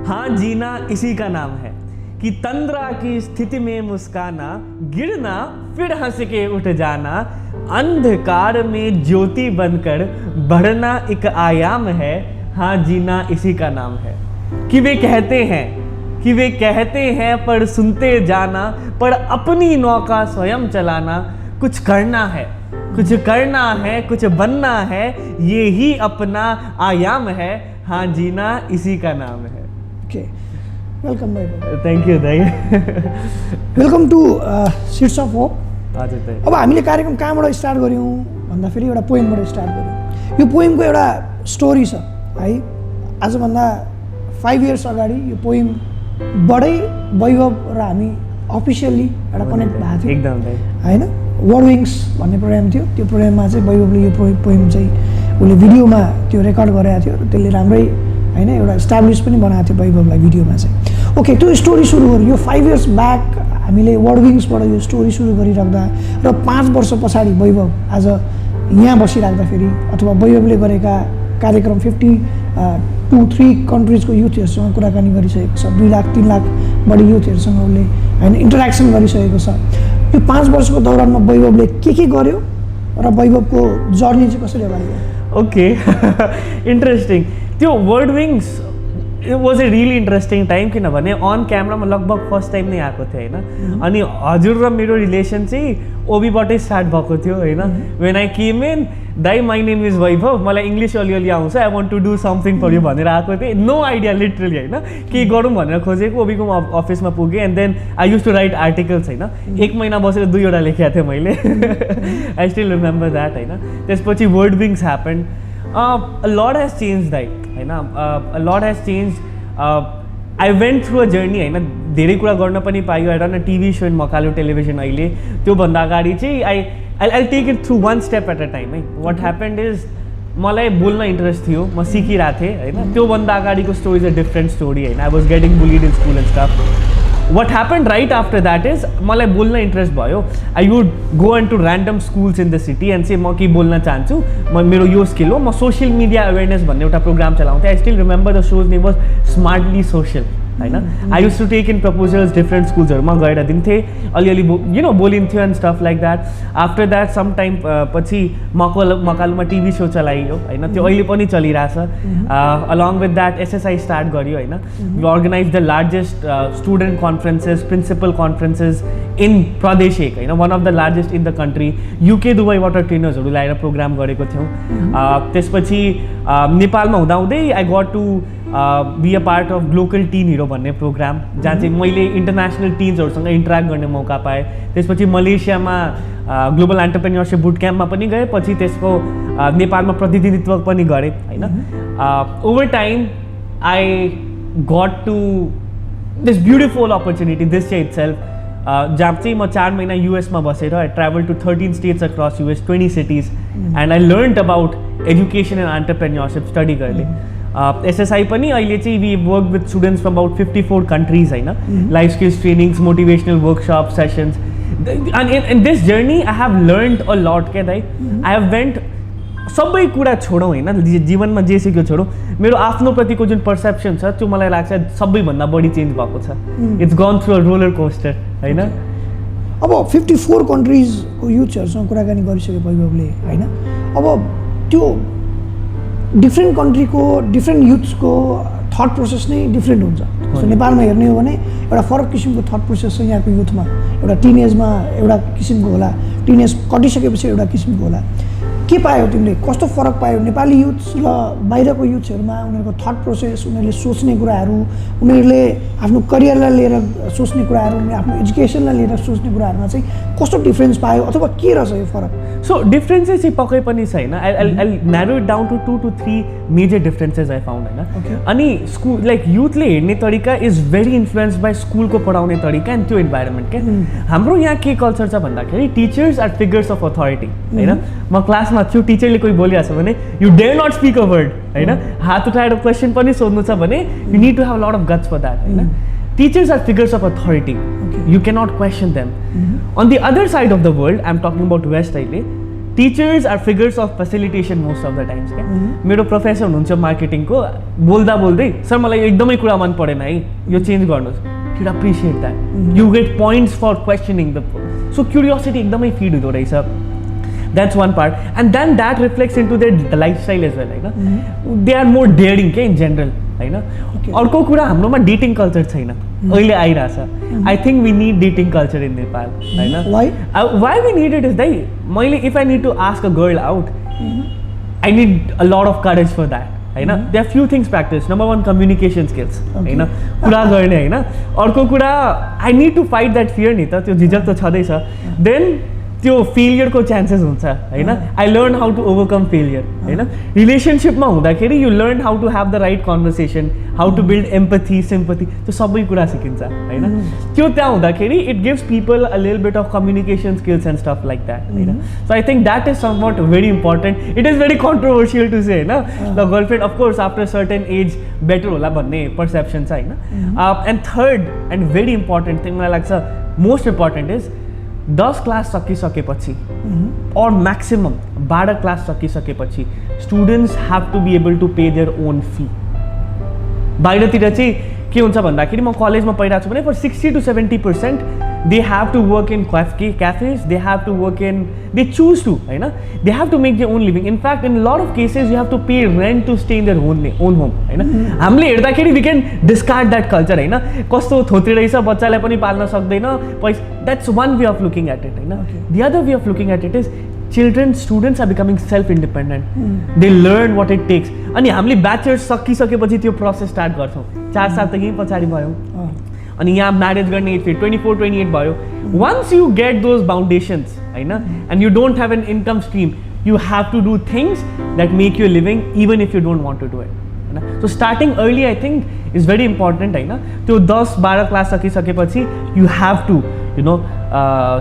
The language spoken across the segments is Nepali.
हाँ जीना इसी का नाम है कि तंद्रा की स्थिति में मुस्काना, गिरना फिर हंस के उठ जाना, अंधकार में ज्योति बनकर बढ़ना एक आयाम है। हाँ जीना इसी का नाम है। कि वे कहते हैं पर सुनते जाना, पर अपनी नौका स्वयं चलाना। कुछ करना है, कुछ बनना है, ये ही अपना आयाम है। हाँ जीना इसी का नाम है। ओके, वेलकम भाइ। थ्याङ्क यू दाइ। Welcome to Seeds of Hope. हजुर दाइ। अब हामीले कार्यक्रम कहाँबाट स्टार्ट गऱ्यौँ भन्दाखेरि एउटा पोइमबाट स्टार्ट गऱ्यौँ। यो पोइमको एउटा स्टोरी छ है। आजभन्दा 5 इयर्स अगाडि यो पोइमबाटै वैभव र हामी अफिसियल्ली एउटा कनेक्ट भएको थियो एकदम दाइ होइन। वर्ड विङ्स भन्ने प्रोग्राम थियो, त्यो प्रोग्राममा चाहिँ वैभवले यो पोइम चाहिँ उसले भिडियोमा त्यो रेकर्ड गरेको थियो र त्यसले राम्रै होइन एउटा इस्टाब्लिस पनि बनाएको थियो वैभवलाई भिडियोमा चाहिँ। ओके, त्यो स्टोरी सुरु गर्यो। यो 5 इयर्स ब्याक हामीले वर्ड विङ्सबाट यो स्टोरी सुरु गरिराख्दा र 5 वर्ष पछाडि वैभव आज यहाँ बसिराख्दाखेरि अथवा वैभवले गरेका कार्यक्रम 52-3 कन्ट्रिजको युथहरूसँग कुराकानी गरिसकेको छ। 2 लाख 3 लाख बढी युथहरूसँग उसले होइन इन्टरेक्सन गरिसकेको छ। यो 5 वर्षको दौरानमा वैभवले के गर्यो र वैभवको जर्नी चाहिँ कसरी अगाडि बढ्यो? Okay, interesting. त्यो word wings it was a really interesting time, किनभने अन क्यामरामा लगभग फर्स्ट टाइम नै आएको थियो होइन। अनि हजुर र मेरो रिलेसन चाहिँ ओबीबाटै स्टार्ट भएको थियो होइन। वेन आई केम इन, दाइ माई नेम इज वैभव, मलाई इङ्ग्लिस अलिअलि आउँछ, I want to do something for you भनेर आएको थिएँ। नो आइडिया लिटरली होइन के गरौँ भनेर खोजेको। ओबीको अफिसमा पुगेँ and then I use to write articles होइन। 1 महिना बसेर 2वटा लेखेको थिएँ मैले। आई स्टिल रिमेम्बर द्याट होइन। त्यसपछि word wings happen. A lot has changed दाइ होइन। A lot has changed. I went through a journey होइन। धेरै कुरा गर्न पनि पायो। I run a TV show in Makalu television अहिले। त्योभन्दा अगाडि चाहिँ I'll take it through one step at a time है। What happened is मलाई बोल्न इन्ट्रेस्ट थियो, म सिकिरहेको थिएँ होइन। त्योभन्दा अगाडिको story is a different story होइन। I was getting bullied in school and stuff. What happened right after that is मलाई बोल्न इन्ट्रेस्ट भयो। I would go into random schools in the city and say म के बोल्न चाहन्छु, मेरो यो स्किल हो। म सोसियल मिडिया अवेरनेस भन्ने एउटा प्रोग्राम चलाउँथेँ। I still remember the show's name was smartly social होइन। I use to take in proposals different स्कुल्सहरूमा गएर दिन्थेँ, अलिअलि बोलिन्थ्यो and stuff like that. After that some time पछि मकालुमा टिभी सो चलाइयो होइन। त्यो अहिले पनि चलिरहेछ। Along with that SSI start गर्यो होइन। We organise the largest student conferences, principal conferences in प्रदेश एक होइन, one of the largest in the country. UK दुबईबाट ट्रेनर्सहरू ल्याएर प्रोग्राम गरेको थियौँ। त्यसपछि नेपालमा हुँदाहुँदै I got to be a part of Glocal Teen Hero भन्ने प्रोग्राम, जहाँ चाहिँ मैले इन्टरनेसनल टिन्सहरूसँग इन्टरेक्ट गर्ने मौका पाएँ। त्यसपछि मलेसियामा ग्लोबल एन्टरप्रेन्योरसिप बुट क्याम्पमा पनि गएँ। पछि त्यसको नेपालमा प्रतिनिधित्व पनि गरेँ होइन। Over time I got to this beautiful opportunity this चाहिँ इटसेल्फ, जहाँ चाहिँ म 4 महिना युएसमा बसेर I travel to 13 states across US, 20 cities and I learned about education and entrepreneurship study गर्ने। एसएसआई पनि अहिले चाहिँ we work with students from about 54 countries होइन। Life skills trainings, motivational workshop sessions. In this journey I have learned a lot क्या दाइ। आई हेभ वेन्ट सबै कुरा छोडौँ होइन, जीवनमा जे सिक्यो छोडौँ। मेरो आफ्नो प्रतिको जुन पर्सेप्सन छ त्यो मलाई लाग्छ सबैभन्दा बढी चेन्ज भएको छ। It's gone through a roller coaster होइन। अब 54 कन्ट्रिजको युथहरूसँग कुराकानी गरिसके वैभवले होइन। अब त्यो डिफ्रेन्ट कन्ट्रीको डिफ्रेन्ट युथ्सको थट प्रोसेस नै डिफ्रेन्ट हुन्छ। जस्तो नेपालमा हेर्ने हो भने एउटा फरक किसिमको थट प्रोसेस छ यहाँको युथमा। एउटा टिनेजमा एउटा किसिमको होला, टिनेज कटिसकेपछि एउटा किसिमको होला। के पायो तिमीले, कस्तो फरक पायो नेपाली युथ्स र बाहिरको युथ्सहरूमा? उनीहरूको थट प्रोसेस, उनीहरूले सोच्ने कुराहरू, उनीहरूले आफ्नो करियरलाई लिएर सोच्ने कुराहरू, आफ्नो एजुकेसनलाई लिएर सोच्ने कुराहरूमा चाहिँ कस्तो डिफ्रेन्स पायो अथवा के रहेछ यो फरक? सो डिफ्रेन्सेस चाहिँ पक्कै पनि छैन। I narrowed it down to 2 to 3 major differences I found होइन। अनि स्कुल लाइक युथले हेर्ने तरिका इज भेरी इन्फ्लुएन्स बाई स्कुलको पढाउने तरिका एन्ड त्यो इन्भाइरोमेन्ट क्या। हाम्रो यहाँ के कल्चर छ भन्दाखेरि teachers are figures of authority होइन। म क्लासमा छु, टिचरले कोही बोलिरहेको छ भने you dare not speak a word होइन। हात उठाएर क्वेसन पनि सोध्नु छ भने you need to have lot of guts for that होइन। Teachers are figures of authority. Okay. You cannot question them. On the other side of the world, I'm talking about West अहिले, teachers are figures of facilitation most of the times क्या मेरो प्रोफेसर हुनुहुन्छ मार्केटिङको बोल्दा बोल्दै सर मलाई एकदमै कुरा मन परेन है यो चेन्ज गर्नुहोस् you appreciate that you get points for questioning the so curiosity एकदमै फिड हुँदो रहेछ that's one part and then that reflects into their lifestyle as well होइन दे आर मोर डेयरिङ के इन जेनरल होइन अर्को कुरा हाम्रोमा डेटिङ कल्चर छैन अहिले आइरहेछ I think we need dating culture in Nepal होइन why we need it is दाइ मैले if I need to ask a girl out I need a lot of courage for that होइन they are few things practice number one communication skills होइन कुरा गर्ने होइन अर्को कुरा I need to fight that fear नि त त्यो झिझक त छँदैछ देन त्यो फेलियरको चान्सेस हुन्छ होइन I learn how to overcome failure होइन रिलेसनसिपमा हुँदाखेरि you learn how to have the right conversation how to build empathy sympathy त्यो सबै कुरा सिकिन्छ होइन त्यो त्यहाँ हुँदाखेरि it gives people a little bit of communication skills and stuff like that होइन so I think that is somewhat very important it is very controversial to say होइन the girlfriend of course after certain age better होला भन्ने पर्सेप्सन छ होइन and third and very important thing मलाई लाग्छ मोस्ट इम्पोर्टेन्ट इज 10 क्लास सकिसकेपछि or maximum 12 क्लास सकिसकेपछि students have to be able to pay their own fee बाहिरतिर चाहिँ के हुन्छ भन्दाखेरि म कलेजमा पढिरहेको छु भने for 60 to 70% they have to work in cafes they have to work in they choose to होइन they have to make their own living in fact in lot of cases you have to pay rent to stay in their own home होइन हामीले हेर्दाखेरि we can discard that culture होइन कस्तो थोत्रे रहेछ बच्चालाई पनि पाल्न सक्दैन पैसा that's one way of looking at it होइन the other way of looking at it is children, students are becoming self-independent. They learn what it takes. अनि हामीले ब्याचलर्स सकिसकेपछि त्यो प्रोसेस स्टार्ट गर्छौँ 4 साल त यहीँ पछाडि भयो अनि यहाँ म्यारेज गर्ने एज फेरि 24-28 भयो once you get those boundations होइन and you don't have an income stream you have to do things that make you living even if you don't want to do it होइन so starting early I think is very important होइन त्यो 10-12 क्लास सकिसकेपछि you have to you know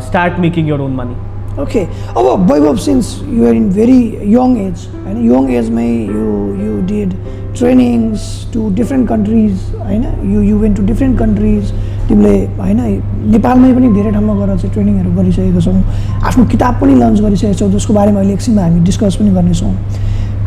start making your own money okay अब Vaibhav since you are in very young age होइन young एजमै you did trainings to different countries होइन you went to different countries तिमीले होइन नेपालमै पनि धेरै ठाउँमा गएर चाहिँ ट्रेनिङहरू गरिसकेको छौँ आफ्नो किताब पनि लन्च गरिसकेको छौँ जसको बारेमा अहिले एकछिनमा हामी डिस्कस पनि गर्नेछौँ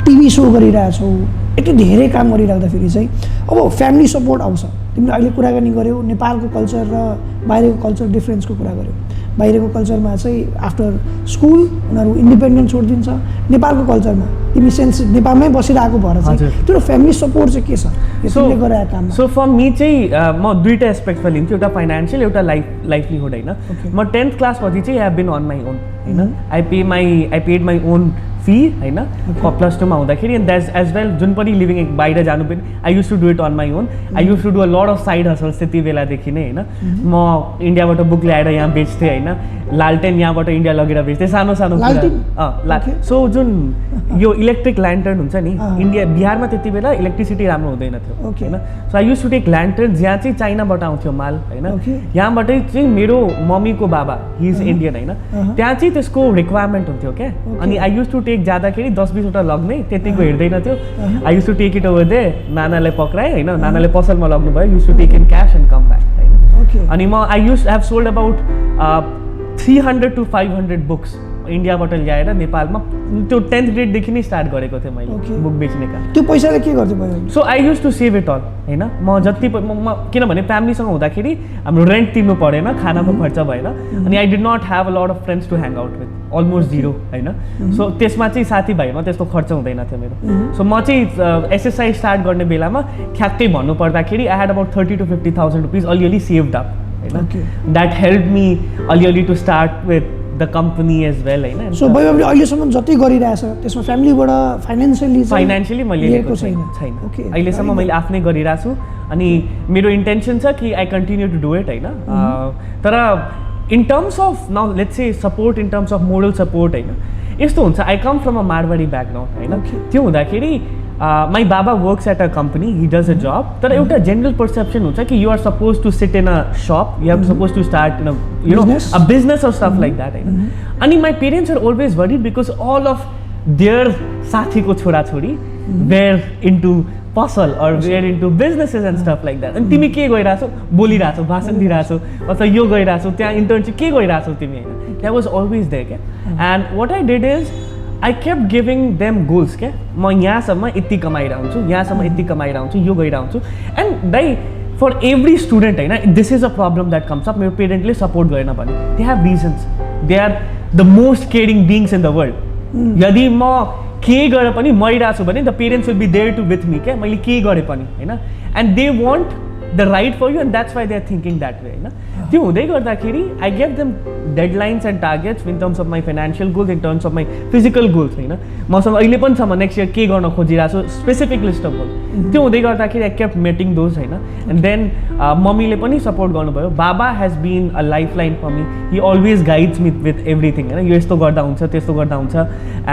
टिभी सो गरिरहेछौ यति धेरै काम गरिराख्दाखेरि चाहिँ अब फ्यामिली सपोर्ट आउँछ तिमीले अहिले कुराकानी गऱ्यौ नेपालको कल्चर र बाहिरको कल्चर डिफ्रेन्सको कुरा गऱ्यौ बाहिरको कल्चरमा चाहिँ आफ्टर स्कुल उनीहरू इन्डिपेन्डेन्ट छोडिदिन्छ नेपालको कल्चरमा तिमी सेन्स नेपालमै बसिरहेको भएर चाहिँ त्यो फ्यामिली सपोर्ट चाहिँ के छ यसले गरेको काम सो फर मी चाहिँ म दुईवटा एस्पेक्टमा लिन्छु एउटा फाइनेन्सियल एउटा लाइभलीहुड होइन म 10th क्लासपछि चाहिँ I have been on my own होइन I paid my own fee होइन +2 मा हुँदाखेरि एन्ड द्याट्स एज वेल जुन पनि लिभिङ बाहिर जानु पनि I use to do it on my own I use to do a lot of side hustles त्यति बेलादेखि नै होइन म इन्डियाबाट बुक ल्याएर यहाँ बेच्थेँ होइन लालटेन यहाँबाट इन्डिया लगेर बेच्थेँ सानो सो जुन यो इलेक्ट्रिक ल्यान्टर्न हुन्छ नि इन्डिया बिहारमा त्यति बेला इलेक्ट्रिसिटी राम्रो हुँदैन थियो होइन so I use to take lantern जहाँ चाहिँ चाइनाबाट आउँथ्यो माल होइन यहाँबाटै चाहिँ मेरो मम्मीको बाबा हि इज इन्डियन होइन त्यहाँ चाहिँ त्यसको रिक्वायरमेन्ट हुन्थ्यो क्या अनि आई युज टु टेक जाँदाखेरि 10-20वटा लग्ने त्यतिको हेर्दैन थियो I use to take it over there नानालाई पक्राएँ होइन नानाले पसलमा लग्नु भयो use to take in cash and come back होइन अनि म I use have sold about 300 to 500 books इन्डियाबाट ल्याएर नेपालमा त्यो 10th ग्रेडदेखि नै स्टार्ट गरेको थिएँ मैले बुक बेच्ने काम त्यो पैसाले के गर्थ्यो so I use to save it all होइन म जति किनभने फ्यामिलीसँग हुँदाखेरि हाम्रो रेन्ट तिर्नु परेन खानाको खर्च भएर अनि I did not have a lot of friends to hang out with almost 0 होइन सो त्यसमा चाहिँ साथीभाइमा त्यस्तो खर्च हुँदैन थियो मेरो सो म चाहिँ एसएसआई स्टार्ट गर्ने बेलामा ठ्याक्कै भन्नुपर्दाखेरि I had about 30,000 to 50,000 rupees अलिअलि सेभड अप होइन द्याट हेल्प मी अलिअलि to start with the company as well होइन सो वैभवले अहिलेसम्म जति गरिरहेछ त्यसमा फ्यामिलीबाट फाइनेन्सियली मैले लिएको छैन अहिलेसम्म मैले आफ्नै गरिरहेको छु अनि मेरो इन्टेन्सन छ कि I continue to do it होइन तर in terms of now let's say support in terms of moral support होइन यस्तो हुन्छ I come from a Marwari background होइन त्यो हुँदाखेरि माई बाबा works at a company he does a job तर एउटा जेनरल पर्सेप्सन हुन्छ कि you are suppose to sit in a shop you have suppose to start in you know a business or stuff like that होइन अनि my parents are always worried because all of their साथीको छोराछोरी वेयर इन्टु पसल or we are into businesses and stuff like that अनि तिमी के गरिरहेछौ बोलिरहेछौ भाषण दिइरहेछौ अथवा यो गरिरहेछौ त्यहाँ इन्टर्नसिप के गरिरहेछौ तिमी होइन द्याट वाज अलवेज देयर क्या and what I did is I kept giving them goals क्या म यहाँसम्म यति कमाइरहेको हुन्छु यहाँसम्म यति कमाइरहेको हुन्छु यो गइरहेको हुन्छु एन्ड दाइ फर एभ्री स्टुडेन्ट होइन this is a problem that comes up मेरो पेरेन्टले सपोर्ट गरेन भने they have reasons they are the most caring beings in the world यदि म के गरेर पनि मरिरहेको छु भने the parents will be there to with me क्या मैले के गरेँ पनि होइन and they want the right for you and that's why they are thinking that way होइन त्यो हुँदै गर्दाखेरि I gave them deadlines and targets in terms of my financial goals in terms of my physical goals होइन मसँग अहिले पनि छ म नेक्स्ट इयर के गर्न खोजिरहेको छु स्पेसिफिक लिस्ट अफ गोल्स त्यो हुँदै गर्दाखेरि आई केप्ट मेटिङ दोज होइन एन्ड देन मम्मीले पनि सपोर्ट गर्नुभयो बाबा has been a life line for me he always guides me with everything होइन यो यस्तो गर्दा हुन्छ त्यस्तो गर्दा हुन्छ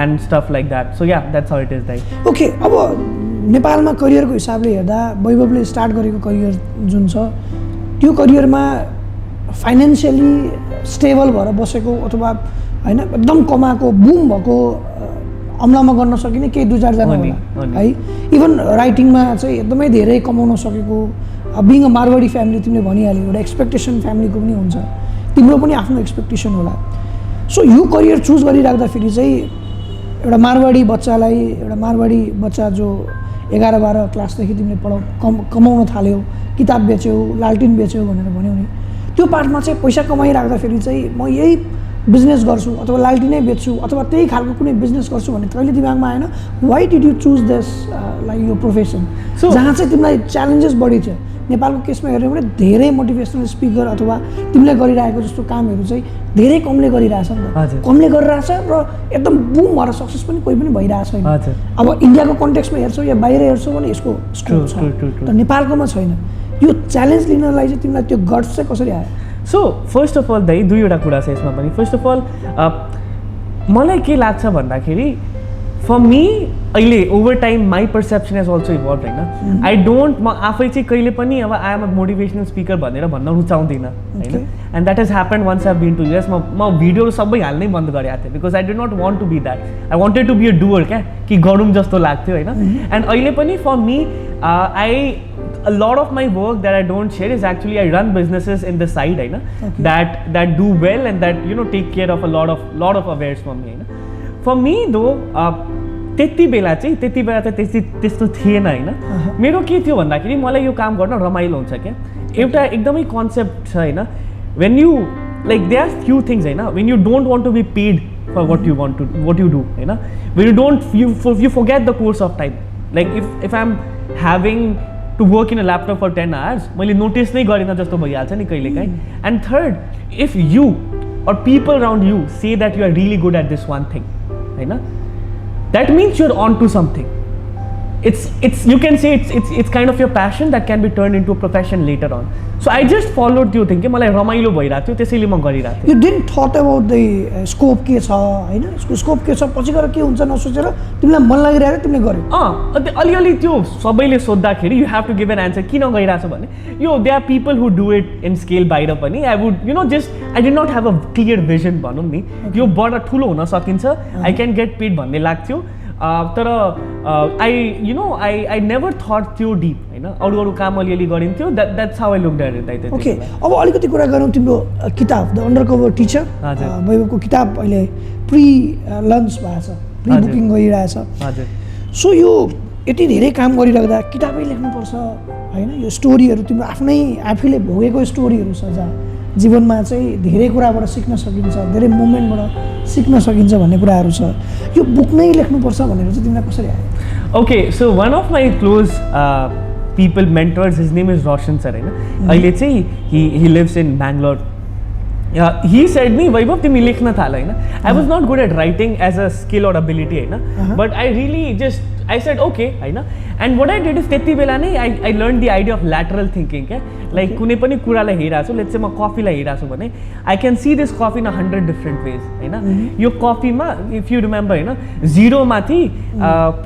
and stuff like that so या द्याट्स हाउ इट इज दाइ ओके अब नेपालमा करियरको हिसाबले हेर्दा वैभवले स्टार्ट गरेको करियर जुन छ त्यो करियरमा फाइनेन्सियली स्टेबल भएर बसेको अथवा होइन एकदम कमाएको बुम भएको अमलामा गर्न सकिने केही दुई चारजना होला है इभन राइटिङमा चाहिँ एकदमै धेरै कमाउन सकेको बिङ अ मारवाडी फ्यामिली तिमीले भनिहाल्यो एउटा एक्सपेक्टेसन फ्यामिलीको पनि हुन्छ तिम्रो पनि आफ्नो एक्सपेक्टेसन होला सो यो करियर चुज गरिराख्दाखेरि चाहिँ एउटा मारवाडी बच्चा जो 11-12 क्लासदेखि तिमीले कमाउन थाल्यौ किताब बेच्यौ लालटिन बेच्यौ भनेर भन्यौ नि त्यो पार्टमा चाहिँ पैसा कमाइराख्दाखेरि चाहिँ म यही बिजनेस गर्छु अथवा लालटिनै बेच्छु अथवा त्यही खालको कुनै बिजनेस गर्छु भन्ने कहिले दिमागमा आएन why did you choose this like यो प्रोफेसन जहाँ चाहिँ तिमीलाई च्यालेन्जेस बढी थियो नेपालको केसमा हेऱ्यौ भने धेरै मोटिभेसनल स्पिकर अथवा तिमीले गरिरहेको जस्तो कामहरू चाहिँ धेरै कमले गरिरहेछ नि त कमले गरिरहेछ र एकदम बुम भएर सक्सेस पनि कोही पनि भइरहेको छैन अब इन्डियाको कन्टेक्स्टमा हेर्छौ या बाहिर हेर्छौ भने यसको स्कोप छ तर नेपालकोमा छैन यो च्यालेन्ज लिनलाई चाहिँ तिमीलाई त्यो गट्स चाहिँ कसरी आयो सो फर्स्ट अफ अल दाइ दुईवटा कुरा छ यसमा पनि फर्स्ट अफ अल मलाई के लाग्छ भन्दाखेरि फर मी अहिले over time my perception is also evolve होइन आई डोन्ट म आफै चाहिँ कहिले पनि अब I am a motivational speaker भनेर भन्न रुचाउँदिनँ होइन and that has happen once I been to US म भिडियोहरू सबै हाल्नै बन्द गरेको थिएँ because I did not want to be that I wanted to be a doer क्या कि गरौँ जस्तो लाग्थ्यो होइन एन्ड अहिले पनि for me a lot of my work that I don't share is actually I run businesses in the side that do well and that take care of a lot of affairs for me for me though त्यति बेला त त्यस्तो थिएन होइन मेरो के थियो भन्दाखेरि मलाई यो काम गर्न रमाइलो हुन्छ क्या एउटा एकदमै कन्सेप्ट छ होइन when you like there are few things होइन when you don't want to be paid for what you do होइन when you don't you forget the course of time like if I'm having to work in a laptop for 10 hours मैले नोटिस नै गरिनँ जस्तो भइहाल्छ नि कहिलेकाहीँ and third if you or people around you say that you are really good at this one thing होइन that means you're on to something it's you can say it's kind of your passion that can be turned into a profession later on so I just followed त्यो थिङ के मलाई रमाइलो भइरहेको थियो त्यसैले म गरिरहेको थिएँ you didn't thought about the scope के छ हैन यसको स्कोप के छ पछि गएर के हुन्छ नसोचेर तिमीलाई मन लागिरहेको तिमीले गर्यौ अलिअलि त्यो सबैले सोध्दाखेरि you have to give an answer किन गइरहेको छ भने यो there are people who do it in scale बाहिर पनि I would just I did not have a clear vision भनौँ नि यो बडा ठुलो हुन सकिन्छ I can get paid भन्ने लाग्थ्यो तर I never thought त्यो डिप होइन अरू काम अलिअलि गरिन्थ्यो that's how I looked at it दाइ ओके अब अलिकति कुरा गरौँ तिम्रो किताब द अन्डरकभर टिचर वैभवको किताब अहिले प्री लन्च भएको छ प्री बुकिङ गरिरहेछ हजुर सो यो यति धेरै काम गरिराख्दा किताबै लेख्नुपर्छ होइन यो स्टोरीहरू तिम्रो आफ्नै आफैले भोगेको स्टोरीहरू छ जहाँ जीवनमा चाहिँ धेरै कुराबाट सिक्न सकिन्छ धेरै मोमेन्टबाट सिक्न सकिन्छ भन्ने कुराहरू छ यो बुक नै लेख्नुपर्छ भनेर चाहिँ तिमीलाई कसरी आयो okay so one of my close people mentors his name is Roshan sir होइन अहिले चाहिँ he lives in Bangalore he said me Vaibhav तिमी लेख्न थाल होइन I was not good at writing as a skill or ability होइन but I really just I said okay होइन and what I did is त्यति बेला नै I learned the idea of lateral thinking क्या like कुनै पनि कुरालाई हेरिरहेको छु लेट्स से म कफीलाई हेरिरहेको छु भने I can see this coffee in 100 different ways होइन यो कफीमा if you remember होइन जिरो माथि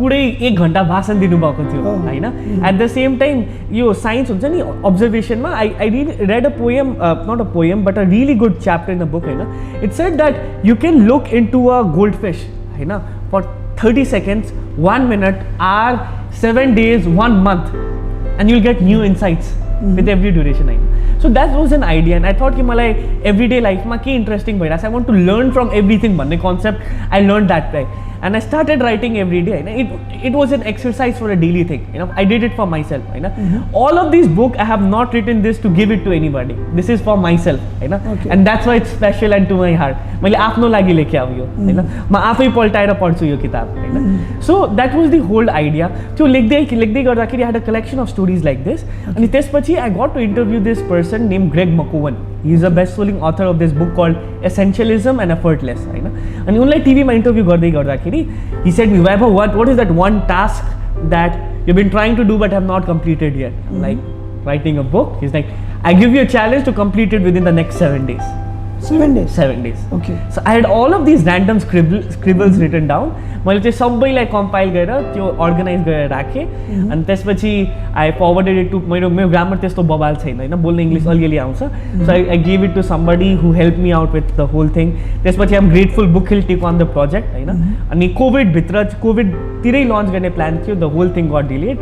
पुरै 1 घण्टा भाषण दिनुभएको थियो होइन at the same time यो साइन्स हुन्छ नि observationमा I read a poem not a poem but a really good chapter in the book होइन it said that you can look into a goldfish होइन for 30 seconds, 1 minute, hour, 7 days, 1 month, and you'll get new insights with every duration. So that was an idea, and I thought कि मलाई everyday life मा के interesting भइरहेछ, I want to learn from everything भन्ने concept I learned that way, and I started writing every day. It was an exercise for a daily thing. I did it for myself. All of these books I have not written this to give it to anybody. This is for myself. Okay. And that's why it's special and to my heart. मैले आफ्नो लागि लेखे अब यो म आफै पल्टाएर पढ्छु यो किताब. So that was the whole idea. त्यो लेख्दै गर्दाखेरि I had a collection of stories like this. अनि त्यसपछि I got to interview this person named Greg McKeown. He is a best-selling author of this book called Essentialism and Effortless. अनि उनलाई टिभीमा इन्टरभ्यू गर्दाखेरि he said me, Vaibhav, what is that one task that you've been trying to do but have not completed yet? I'm like, writing a book. He's like, I give you a challenge to complete it within the next 7 days. 7 days? 7 days. Okay. So I had all of these random scribbles written down. मैले चाहिँ सबैलाई कम्पाइल गरेर त्यो अर्गनाइज गरेर राखेँ अनि त्यसपछि आई फरवर्डेड इट टु मेरो ग्रामर त्यस्तो बबाल छैन बोल्ने इङ्ग्लिस अलिअलि आउँछ so I give it to somebody who help me out with the whole thing त्यसपछि I'm grateful book will take on the project अनि कोभिडतिरै लन्च गर्ने प्लान थियो the whole thing got delayed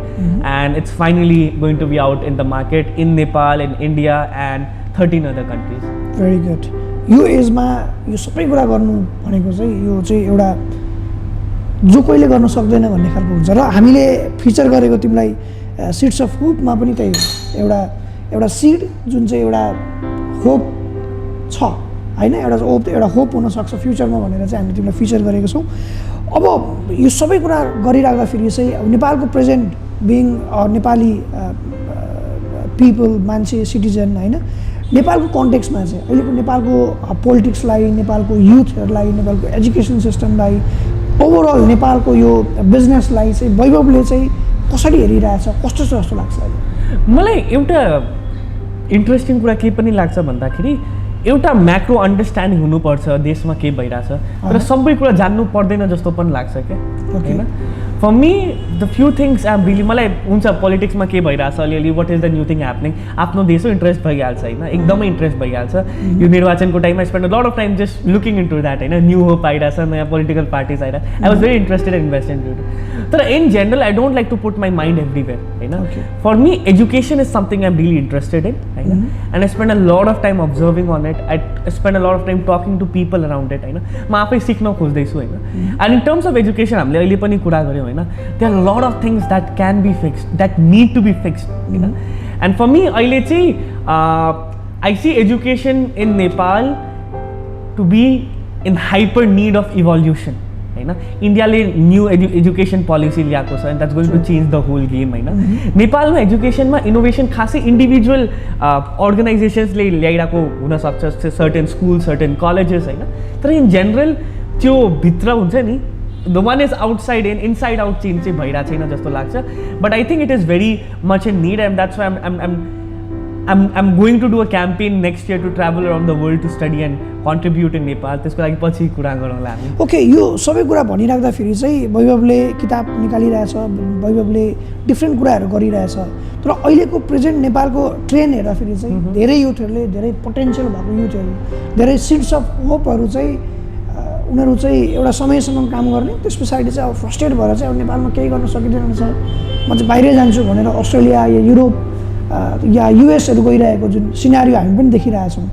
and it's finally going to be out in the market in Nepal in India and 13 other countries very good यो एजमा यो सबै कुरा गर्नु भनेको चाहिँ यो चाहिँ एउटा जो कहिले गर्न सक्दैन भन्ने खालको हुन्छ र हामीले फिचर गरेको तिमीलाई सिड्स अफ होपमा पनि त्यही हो एउटा सिड जुन चाहिँ एउटा होप छ होइन एउटा होप हुनसक्छ फ्युचरमा भनेर चाहिँ हामीले तिमीलाई फिचर गरेको छौँ अब यो सबै कुरा गरिराख्दाखेरि चाहिँ अब नेपालको प्रेजेन्ट बिङ नेपाली पिपल मान्छे सिटिजन होइन नेपालको कन्टेक्स्टमा चाहिँ अहिलेको नेपालको पोलिटिक्सलाई नेपालको युथहरूलाई नेपालको एजुकेसन सिस्टमलाई ओभरअल नेपालको यो बिजनेसलाई चाहिँ वैभवले चाहिँ कसरी हेरिरहेछ कस्तो छ जस्तो लाग्छ मलाई एउटा इन्ट्रेस्टिङ कुरा के पनि लाग्छ भन्दाखेरि एउटा म्याक्रो अन्डरस्ट्यान्डिङ हुनुपर्छ देशमा के भइरहेछ र सबै कुरा जान्नु पर्दैन जस्तो पनि लाग्छ क्या होइन for me the few things I'm really मलाई हुन्छ पोलिटिक्समा के भइरहेछ अलिअलि what is the new thing happening आफ्नो देशको इन्ट्रेस्ट भइहाल्छ होइन एकदमै इन्ट्रेस्ट भइहाल्छ यो निर्वाचनको टाइममा spend a lot of time just looking in to that होइन न्यू होप आइरहेछ नयाँ पोलिटिकल पार्टिज आइरहेछ I was very interested in invest तर in general I don't like to put my mind everywhere होइन for me education is something I am really interested in होइन and I spend a lot of time observing on it I spend a lot of time talking to people around it होइन म आफै सिक्न खोज्दैछु होइन and in terms of education हामीले अहिले पनि कुरा गऱ्यौँ होइन there are a lot of things that can be fixed that need to be fixed and for me अहिले चाहिँ I see education in Nepal to be in hyper need of evolution होइन इन्डियाले न्यू एजुकेसन पोलिसी ल्याएको छ and that's going to change the whole game होइन नेपालमा एजुकेसनमा इनोभेसन खासै इन्डिभिजुअल अर्गनाइजेसन्सले ल्याइरहेको हुनसक्छ सर्टेन स्कुल सर्टेन कलेजेस होइन तर इन जेनरल त्यो भित्र हुन्छ नि the one is outside in inside out change चाहिँ भइरहेको छैन जस्तो लाग्छ but I think it is very much in need and that's why I'm going to do a campaign next year to travel around the world to study and contribute in Nepal त्यसको लागि पछि कुरा गरौँला हामी ओके यो सबै कुरा भनिराख्दाखेरि चाहिँ वैभवले किताब निकालिरहेछ वैभवले डिफ्रेन्ट कुराहरू गरिरहेछ तर अहिलेको प्रेजेन्ट नेपालको ट्रेन्ड हेर्दाखेरि चाहिँ धेरै युथहरूले धेरै पोटेन्सियल भएको युथहरू धेरै सिड्स अफ होपहरू चाहिँ उनीहरू चाहिँ एउटा समयसम्म काम गर्ने त्यस पछाडि चाहिँ अब फ्रस्ट्रेट भएर चाहिँ अब नेपालमा केही गर्न सकिँदैन छ म चाहिँ बाहिरै जान्छु भनेर अस्ट्रेलिया या युरोप या युएसहरू गइरहेको जुन सिनारियो हामी पनि देखिरहेछौँ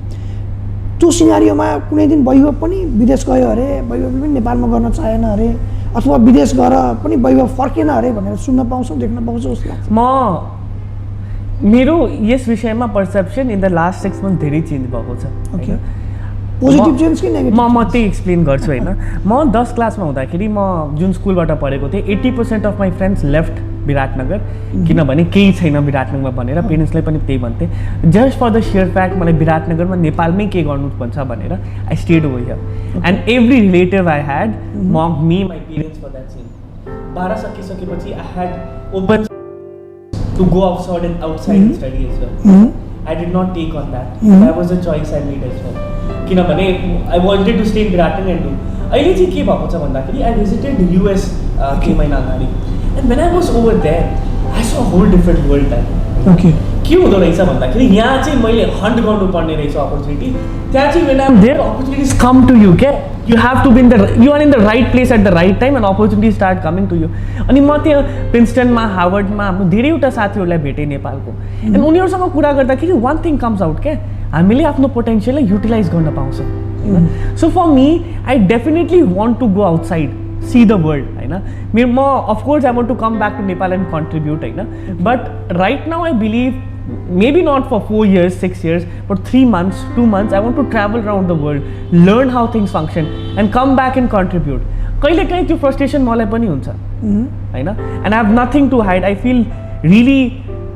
त्यो सिनारियोमा कुनै दिन वैभव पनि विदेश गयो अरे वैभवले पनि नेपालमा गर्न चाहेन अरे अथवा विदेश गएर पनि वैभव फर्केन अरे भनेर सुन्न पाउँछौँ देख्न पाउँछौँ जस्तो लाग्छ मेरो यस विषयमा perception in the last 6 month धेरै चेन्ज भएको छ ओके पोजिटिभ चेन्ज कि नेगेटिभ म त्यही एक्सप्लेन गर्छु होइन म 10 क्लासमा हुँदाखेरि म जुन स्कुलबाट पढेको थिएँ 80% of my friends left Biratnagar किनभने केही छैन विराटनगरमा भनेर पेरेन्ट्सलाई पनि त्यही भन्थे just for the sheer fact मलाई विराटनगरमा नेपालमै के गर्नु भन्छ भनेर I stayed over here and every relative I had mock me my parents for that same 12 सकिसकेपछि I had open to go outside and study as well I did not take on that that was the choice I made as well किनभने I wanted to stay in Biratnagar and do अहिले चाहिँ के भएको छ भन्दाखेरि आई भिजिटेड युएस केही महिना अगाडि and when I was over there I saw whole different world that okay के हुँदो रहेछ भन्दाखेरि यहाँ चाहिँ मैले हन्ट गर्नुपर्ने रहेछ अपर्च्युनिटी त्यहाँ चाहिँ when I'm there opportunities come to you क्या you have to be in the you are in the right place at the right time and opportunity start coming to you अनि म त्यहाँ प्रिन्सटनमा हार्वर्डमा हाम्रो धेरैवटा साथीहरूलाई भेटेँ नेपालको एन्ड उनीहरूसँग कुरा गर्दाखेरि वान थिङ कम्स आउट क्या हामीले आफ्नो पोटेन्सियललाई युटिलाइज गर्न पाउँछौँ होइन so for me I definitely want to go outside see the world होइन म of course I want to come back to Nepal and contribute होइन but right now I believe maybe not for 4 years 6 years but 3 months 2 months I want to travel around the world learn how things function and come back and contribute कहिले काहीँ त्यो frustration मलाई पनि हुन्छ होइन and I have nothing to hide I feel really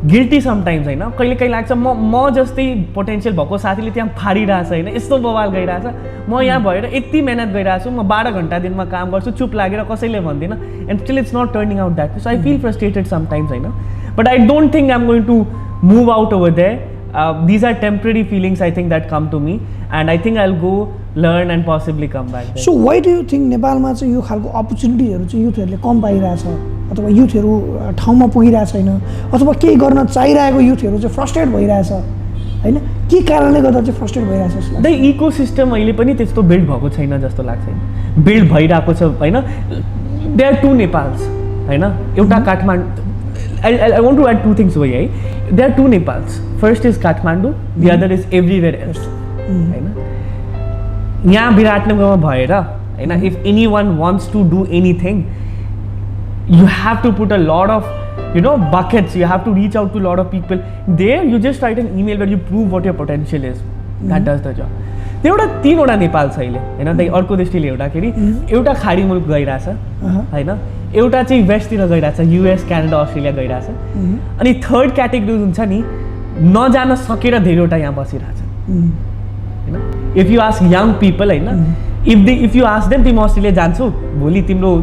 guilty sometimes होइन कहिले काहीँ लाग्छ म जस्तै पोटेन्सियल भएको साथीले त्यहाँ फाडिरहेछ होइन यस्तो बवाल गइरहेछ म यहाँ भएर यति मेहनत गरिरहेको छु म 12 घन्टा दिनमा काम गर्छु चुप लागेर कसैले भन्दिनँ and still it's not turning out that so I feel frustrated sometimes होइन but I don't think I am going to move out over there these are temporary feelings I think that come to me and I think I will go learn and possibly come back so why do you think नेपालमा चाहिँ यो खालको अपर्च्युनिटिजहरू चाहिँ युथहरूले कम पाइरहेछ अथवा युथहरू ठाउँमा पुगिरहेको छैन अथवा केही गर्न चाहिरहेको युथहरू चाहिँ फ्रस्ट्रेट भइरहेछ होइन के कारणले गर्दा चाहिँ फ्रस्ट्रेट भइरहेछ जस्तो द इको सिस्टम अहिले पनि त्यस्तो बिल्ड भएको छैन जस्तो लाग्छ बिल्ड भइरहेको छ होइन दे आर टु नेपाल्स होइन एउटा Kathmandu I want to add two things way है they are two Nepals first is Kathmandu the other is everywhere else होइन यहाँ विराटनगरमा भएर होइन if anyone wants to do anything you have to put a lot of buckets you have to reach out to a lot of people there you just write an email where you prove what your potential is that does the job त्यो एउटा 3वटा नेपाल छ अहिले होइन त्यही अर्को दृष्टिले हेर्दाखेरि एउटा खाडी मुलुक गइरहेछ होइन एउटा चाहिँ वेस्टतिर गइरहेछ युएस क्यानाडा अस्ट्रेलिया गइरहेछ अनि थर्ड क्याटेगोरी हुन्छ नि नजान सकेर धेरैवटा यहाँ बसिरहेछ होइन if you ask young people होइन इफ यु आस्क देम तिमी अस्ट्रेलिया जान्छौ भोलि तिम्रो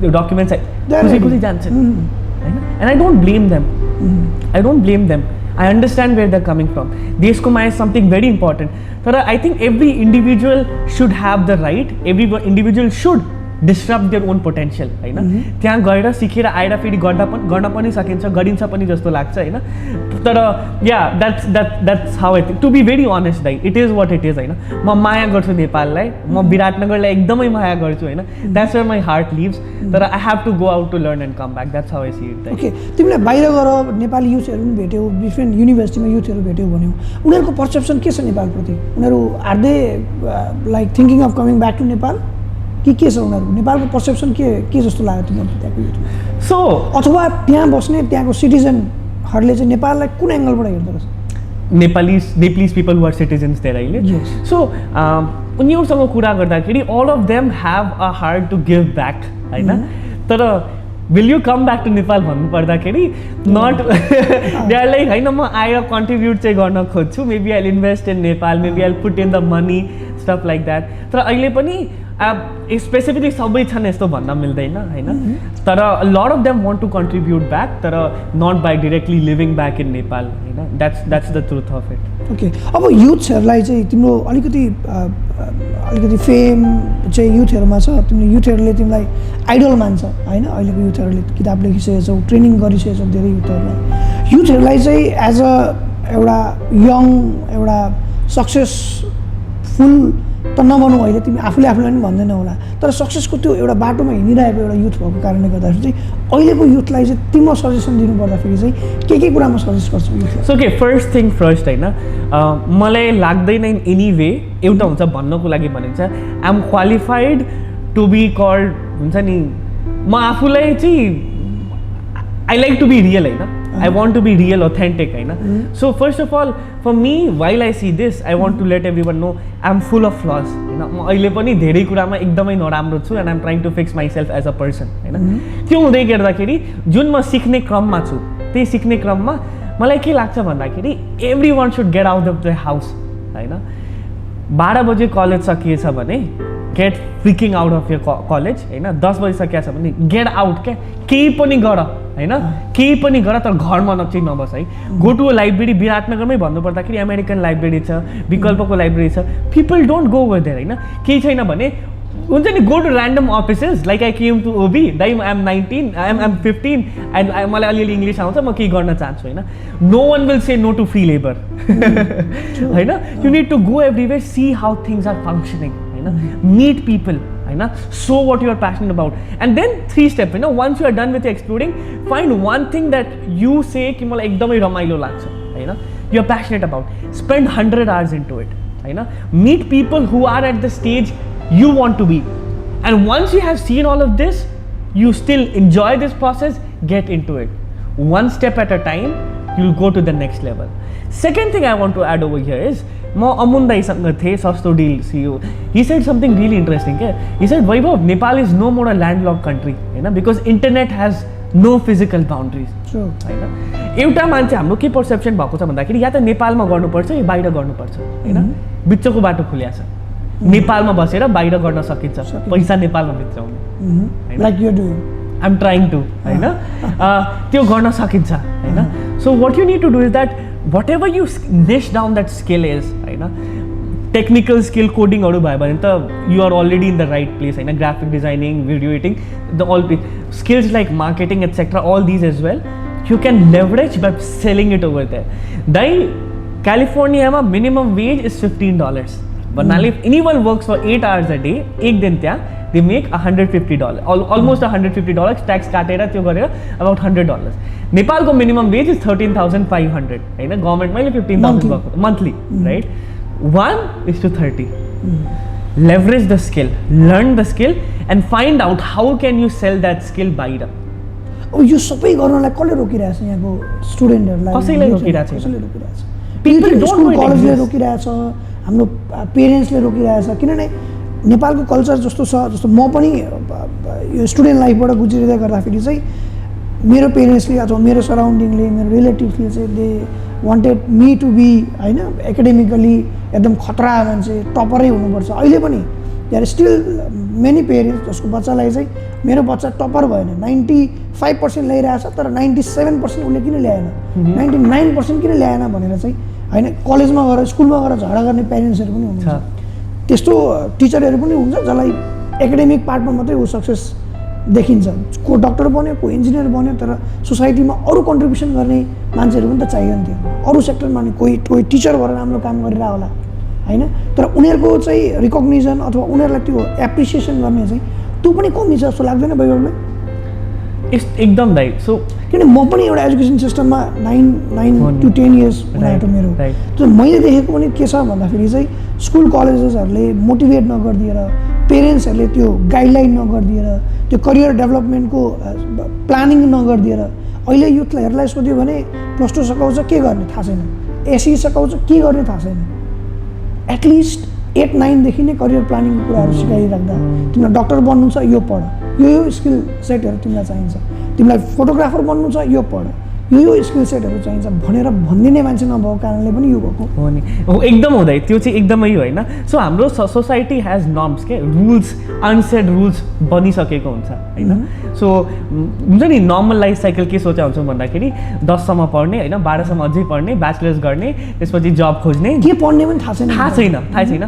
डकुमेन्ट्स खुसी खुसी जान्छन् होइन and I don't blame them I understand where they coming from देशको माया इज समथिङ भेरी इम्पोर्टेन्ट तर I think every individual should have the right every individual should disturb their own potential होइन त्यहाँ गएर सिकेर आएर फेरि गर्न पनि सकिन्छ गरिन्छ पनि जस्तो लाग्छ होइन तर yeah that's how I think to be very honest दाइ it is what it is होइन म माया गर्छु नेपाललाई म विराटनगरलाई एकदमै माया गर्छु होइन that's where my heart lives तर I have to go out to learn and come back that's how I see it okay तिमीलाई बाहिर गएर नेपाली युथहरू पनि भेट्यौ डिफ्रेन्ट युनिभर्सिटीमा युथहरू भेट्यौ भन्यौ उनीहरूको पर्सेप्सन के छ नेपालप्रति उनीहरू are they like thinking of coming back to Nepal के छ उनीहरूको नेपालको पर्सेप्सन के जस्तो लाग्यो तिमीहरूको त्यहाँको युथमा सो अथवा त्यहाँ बस्ने त्यहाँको सिटिजनहरूले चाहिँ नेपाललाई कुन एङ्गलबाट हेर्दो रहेछ Nepalese people who are citizens there अहिले सो उनीहरूसँग कुरा गर्दाखेरि all of them have a heart to give back होइन तर will you come back to Nepal भन्नुपर्दाखेरि नट दे आर लाइक होइन म आएर कन्ट्रिब्युट चाहिँ गर्न खोज्छु maybe I invest in Nepal maybe I put in the money stuff like that तर अहिले पनि स्पेसिफिकली सबै छन् यस्तो भन्न मिल्दैन होइन तर lot of them want to contribute back तर not by directly living back in Nepal होइन that's the truth of it okay अब युथहरूलाई चाहिँ तिम्रो अलिकति फेम चाहिँ युथहरूमा छ तिम्रो युथहरूले तिमीलाई आइडल मान्छ होइन अहिलेको युथहरूले किताब लेखिसकेको छौ ट्रेनिङ गरिसकेको छौ धेरै युथहरूलाई चाहिँ एज अ एउटा यङ एउटा सक्सेसफुल त नबनौ अहिले तिमी आफूलाई पनि भन्दैन होला तर सक्सेसको त्यो एउटा बाटोमा हिँडिरहेको एउटा युथ भएको कारणले गर्दाखेरि चाहिँ अहिलेको युथलाई चाहिँ तिम्रो सजेसन दिनु पर्दाखेरि चाहिँ के कुरामा सजेस्ट गर्छौ युथलाई सो के फर्स्ट थिङ फर्स्ट होइन मलाई लाग्दैन इन एनी वे एउटा हुन्छ भन्नको लागि भनिन्छ I am qualified to be called हुन्छ नि म आफूलाई चाहिँ I like to be real होइन I want to be real, authentic, होइन So first of all, for me, while I see this, I want to let everyone know I'm full of flaws. होइन म अहिले पनि धेरै कुरामा एकदमै नराम्रो छु and I'm trying to fix myself as a person. होइन त्यो हुँदै गर्दाखेरि जुन म सिक्ने क्रममा छु त्यही सिक्ने क्रममा मलाई के लाग्छ भन्दाखेरि everyone should get out of the house. होइन 12 बजे कलेज सकिएछ भने get freaking out of your college होइन 10 बजी सकिएको छ भने गेट आउट क्या केही पनि गर होइन केही पनि गर तर घरमा चाहिँ नबस है गो टु अ लाइब्रेरी विराटनगरमै भन्नुपर्दाखेरि अमेरिकन लाइब्रेरी छ विकल्पको लाइब्रेरी छ people don't go over there होइन केही छैन भने हुन्छ नि go to random offices like I came to OB दाइ आइएम 19 आइएम 15 एन्ड मलाई अलिअलि इङ्ग्लिस आउँछ म केही गर्न चाहन्छु होइन no one will say no to free labour होइन you need to go everywhere see how things are functioning होइन मिट पिपल होइन so what you're passionate about and then 3 step होइन once you're done with exploring find one thing that you say कि मलाई एकदमै रमाइलो लाग्छ होइन you're passionate about spend 100 hours into it होइन meet people who are at the stage you want to be, and once you have seen all of this you still enjoy this process, get into it one step at a time, you'll go to the next level. Second thing I want to add over here is ma Amun dai sanga the sasto deal CEO, he said something really interesting. He said Vaibhav, Nepal is no more a landlocked country, because internet has no physical boundaries. True. एउटा मान्छे हाम्रो के पर्सेप्सन भएको छ भन्दाखेरि या त नेपालमा गर्नुपर्छ या बाहिर गर्नुपर्छ होइन बिचको बाटो खुल्या छ नेपालमा बसेर बाहिर गर्न सकिन्छ पैसा नेपालमा भित्राउने like you doing I am trying to होइन त्यो गर्न सकिन्छ होइन so what you need to do is that whatever you niche down that skill is होइन टेक्निकल स्किल कोडिङहरू भयो भने त you are already in the right place होइन graphic designing video editing the all skills like marketing etcetera all these as well you can leverage by selling it over there दाइ क्यालिफोर्नियामा मिनिमम वेज इज $15 भन्नाले if anyone works for 8 hours a day एक दिन त्यहाँ they make $150 almost $150 ट्याक्स काटेर त्यो गरेर about $100 नेपालको मिनिमम वेज इज 13,500 होइन गभर्मेन्टमा 15,000 monthly right 1:30 leverage the skill, learn the skill and find out how can you sell that skill बाहिर यो सबै गर्नलाई कसले रोकिरहेछ यहाँको स्टुडेन्टहरूलाई कसैले रोकिरहेछ people don't कलेजले रोकिरहेछ हाम्रो पेरेन्ट्सले रोकिरहेछ किनभने नेपालको कल्चर जस्तो छ जस्तो म पनि यो स्टुडेन्ट लाइफबाट गुज्रिँदै गर्दाखेरि चाहिँ मेरो पेरेन्ट्सले अथवा मेरो सराउन्डिङले मेरो रिलेटिभ्सले चाहिँ they wanted me to be होइन एकाडेमिकली एकदम खतरा मान्छे टपरै हुनुपर्छ अहिले पनि देयर स्टिल मेनी पेरेन्ट्स जसको बच्चालाई चाहिँ मेरो बच्चा टपर भएन 95% ल्याइरहेछ तर 97% उसले किन ल्याएन 99% किन ल्याएन भनेर चाहिँ होइन कलेजमा गएर स्कुलमा गएर झगडा गर्ने प्यारेन्ट्सहरू पनि हुनुहुन्छ त्यस्तो टिचरहरू पनि हुन्छ जसलाई एकाडेमिक पार्टमा मात्रै ऊ सक्सेस देखिन्छ को डक्टर बन्यो को इन्जिनियर बन्यो तर सोसाइटीमा अरू कन्ट्रिब्युसन गर्ने मान्छेहरू पनि त चाहियो नि थियो अरू सेक्टरमा नि कोही टिचर भएर राम्रो काम गरेर होला होइन तर उनीहरूको चाहिँ रिकग्निसन अथवा उनीहरूलाई त्यो एप्रिसिएसन गर्ने चाहिँ त्यो पनि कमी छ जस्तो लाग्दैन वैभवलाई एकदम दाइ सो किन म पनि एउटा एजुकेसन सिस्टममा 9 to 10 इयर्स बनाएको मेरो त्यो मैले देखेको पनि के छ भन्दाखेरि चाहिँ स्कुल कलेजेसहरूले मोटिभेट नगरिदिएर पेरेन्ट्सहरूले त्यो गाइडलाइन नगरिदिएर त्यो करियर डेभलपमेन्टको प्लानिङ नगरिदिएर अहिले युथहरूलाई सोध्यो भने +2 सकाउँछ के गर्ने थाहा छैन एसई सकाउँछ के गर्ने थाहा छैन एटलिस्ट 8-9 देखि नै करियर प्लानिङको कुराहरू सिकाइराख्दा तिमीलाई डक्टर बन्नु छ यो पढ यो स्किल सेटहरू तिमीलाई चाहिन्छ तिमीलाई फोटोग्राफर बन्नु छ यो पढ यो स्किल सेटहरू चाहिन्छ भनेर भनिदिने मान्छे नभएको कारणले पनि यो भएको हो नि हो एकदम हुँदै त्यो चाहिँ एकदमै होइन सो हाम्रो सोसाइटी हेज नर्म्स के रुल्स अनसेड रुल्स बनिसकेको हुन्छ होइन सो हुन्छ नि नर्मल लाइफ साइकल के सोचा हुन्छ भन्दाखेरि 10सम्म पढ्ने होइन 12सम्म अझै पढ्ने ब्याचलर्स गर्ने त्यसपछि जब खोज्ने के पढ्ने पनि थाहा छैन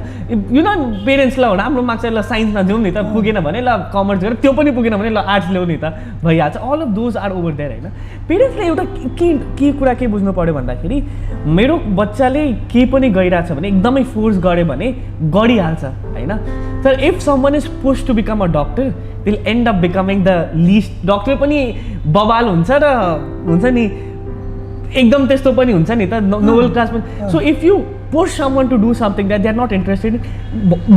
यु न पेरेन्ट्सलाई हो राम्रो मार्क्स ल साइन्समा जाउँ नि त पुगेन भने ल कमर्स गरेर त्यो पनि पुगेन भने ल आर्ट्स ल्याउ नि त भइहाल्छ all of those are over there होइन पेरेन्ट्सले एउटा के कुरा के बुझ्नु पर्यो भन्दाखेरि मेरो बच्चाले केही पनि गरिरहेछ भने एकदमै फोर्स गर्यो भने गरिहाल्छ होइन तर if someone is push to become a doctor will end up becoming the least doctor पनि बबाल हुन्छ र हुन्छ नि एकदम त्यस्तो पनि हुन्छ नि त नोबल क्लासमा so if you push someone to do something that they are not interested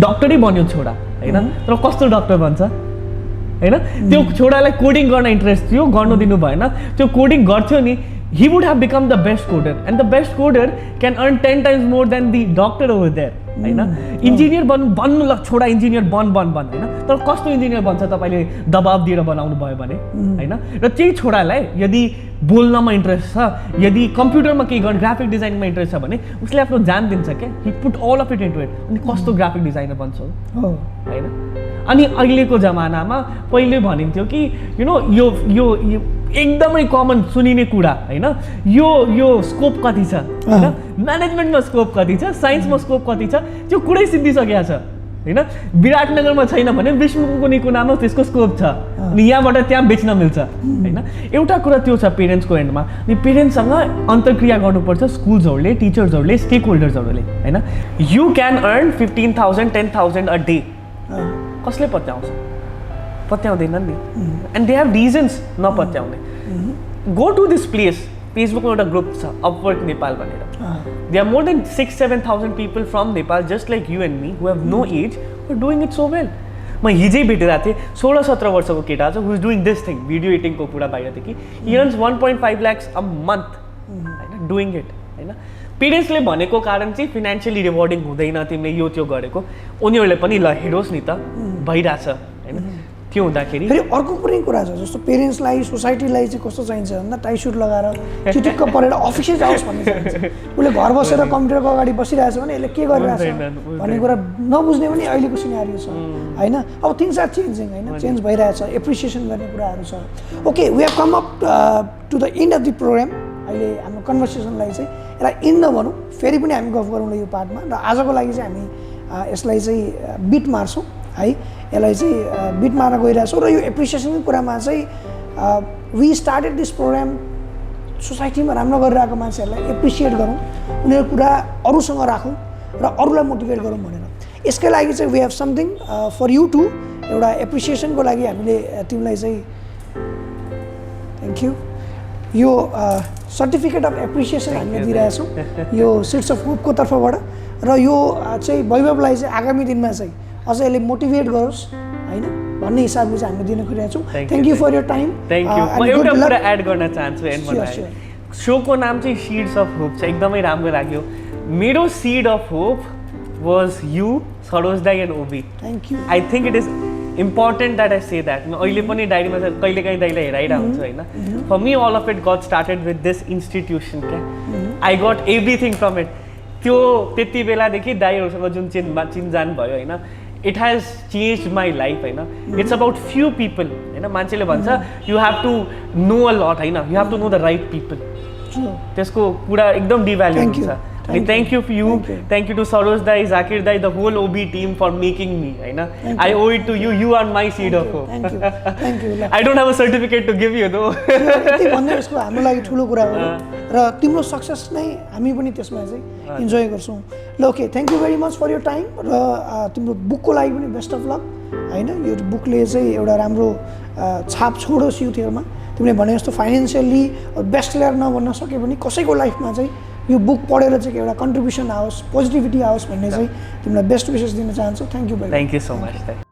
डक्टरै बन्यो छोरा होइन तर कस्तो डक्टर बन्छ होइन त्यो छोरालाई कोडिङ गर्न इन्ट्रेस्ट थियो गर्नु दिनु भएन त्यो कोडिङ गर्थ्यो नि he would have become the best coder and the best coder can earn 10 times more than the doctor over there हैन इन्जिनियर बन्नु ल छोडा इन्जिनियर बन हैन तर कस्तो इन्जिनियर बन्छ तपाईले दबाब दिएर बनाउनु भयो भने हैन र त्यही छोडालाई यदि बोल्नमा इन्ट्रेस्ट छ यदि कम्प्युटरमा केही गर्न ग्राफिक डिजाइनमा इन्ट्रेस्ट छ भने उसले आफ्नो जान दिन्छ के he put all of it into it अनि कस्तो ग्राफिक डिजाइनर बन्छ हो हैन अनि अहिलेको जमानामा पहिले भनिन्थ्यो कि यु नो यो एकदमै कमन सुनिने कुरा हैन यो स्कोप कति छ हैन म्यानेजमेन्टमा स्कोप कति छ साइन्समा स्कोप कति छ त्यो कुरै सिद्धिसकेको छ होइन विराटनगरमा छैन भने विष्णुको कुनै कुनामा त्यसको स्कोप छ अनि यहाँबाट त्यहाँ बेच्न मिल्छ होइन एउटा कुरा त्यो छ पेरेन्ट्सको एन्डमा अनि पेरेन्ट्ससँग अन्तर्क्रिया गर्नुपर्छ स्कुल्सहरूले टिचर्सहरूले स्टेक होल्डर्सहरूले होइन you can earn 15,000 10,000 a day कसले पत्याउँछ पत्याउँदैनन् नि एन्ड दे हेभ रिजन्स नपत्याउने गो टु दिस प्लेस फेसबुकमा एउटा ग्रुप छ अपवर्क नेपाल भनेर they are more than 6-7,000 people from Nepal just like you and me who have no age who are doing it so well म हिजै भेटिरहेको थिएँ 16-17 वर्षको केटा छ who is doing this thing video एडिटिङको कुरा बाहिरदेखि he earns 1.5 lakhs a month होइन डुइङ इट होइन पेरेन्ट्सले भनेको कारण चाहिँ फिनेन्सियली रिवार्डिङ हुँदैन तिमीले यो त्यो गरेको उनीहरूले पनि ल हेरोस् नि त भइरहेछ होइन त्यो हुँदाखेरि फेरि अर्को कुनै कुरा छ जस्तो पेरेन्ट्सलाई सोसाइटीलाई चाहिँ कस्तो चाहिन्छ भन्दा टाई सुट लगाएर चिटिक्क परेर अफिसै जाओस् भन्ने चाहिन्छ उसले घर बसेर कम्प्युटरको अगाडि बसिरहेछ भने यसले के गरिरहेछ भन्ने कुरा नबुझ्ने पनि अहिलेको सिनारियो छ होइन अब थिङ्स आर चेन्जिङ होइन चेन्ज भइरहेछ एप्रिसिएसन गर्ने कुराहरू छ okay we have come up to the end of the program अहिले हाम्रो कन्भर्सेसनलाई चाहिँ यसलाई एन्ड नभनौँ फेरि पनि हामी गफ गरौँला यो पार्टमा र आजको लागि चाहिँ हामी यसलाई चाहिँ बिट मार्छौँ है यसलाई चाहिँ बिट मार्न गइरहेछौँ र यो एप्रिसिएसनको कुरामा चाहिँ वी स्टार्टेड दिस प्रोग्राम सोसाइटीमा राम्रो गरिरहेको मान्छेहरूलाई एप्रिसिएट गरौँ उनीहरूको कुरा अरूसँग राखौँ र अरूलाई मोटिभेट गरौँ भनेर यसकै लागि चाहिँ we have something for you to एउटा एप्रिसिएसनको लागि हामीले तिमीलाई चाहिँ थ्याङ्क यू यो सर्टिफिकेट अफ एप्रिसिएसन हामीले दिइरहेछौँ यो सिट्स अफ होपको तर्फबाट र यो चाहिँ वैभवलाई चाहिँ आगामी दिनमा चाहिँ अझ यसले मोटिभेट गरोस् होइन भन्ने हिसाबले चाहिँ हामीले दिन खोजिरहेको छौँ thank you for your time thank you म एउटा कुरा एड गर्न चाहन्छु एन्डमा सोको नाम चाहिँ सिड्स अफ होप छ एकदमै राम्रो लाग्यो मेरो seed of hope was you Saroj दाई and OB thank you I think it is important that I say that म अहिले पनि डायरीमा कहिलेकाहीँ दाइलाई हेराइरहेको हुन्छु होइन for me all of it got started with this institution क्या I got everything from it त्यो त्यति बेलादेखि दाइहरूसँग जुन चिनजान भयो होइन it has change my life होइन इट्स अबाउट फ्यु पिपल होइन मान्छेले भन्छ you have to know a lot होइन you have to know the right people त्यसको कुरा एकदम डिभ्याल्यु हुन्छ अनि thank you you thank you to Saroj दाई जाकिर दाई the whole OB team for making me होइन I owe it to you you are my seed of hope I don't have a certificate to give you though भन्दा यसको हाम्रो लागि ठुलो कुरा हो र तिम्रो सक्सेस नै हामी पनि त्यसमा चाहिँ इन्जोय गर्छौँ ल okay thank you very much for your time र तिम्रो बुकको लागि पनि बेस्ट अफ लक होइन यो बुकले चाहिँ एउटा राम्रो छाप छोडोस् युथहरूमा तिमीले भने जस्तो फाइनेन्सियल्ली बेस्ट लेयर नभन्न सके पनि कसैको लाइफमा चाहिँ यो बुक पढेर चाहिँ एउटा कन्ट्रिब्युसन आओस् पोजिटिभिटी आओस् भन्ने चाहिँ तिमीलाई बेस्ट विसेस दिन चाहन्छु थ्याङ्क यू सो मच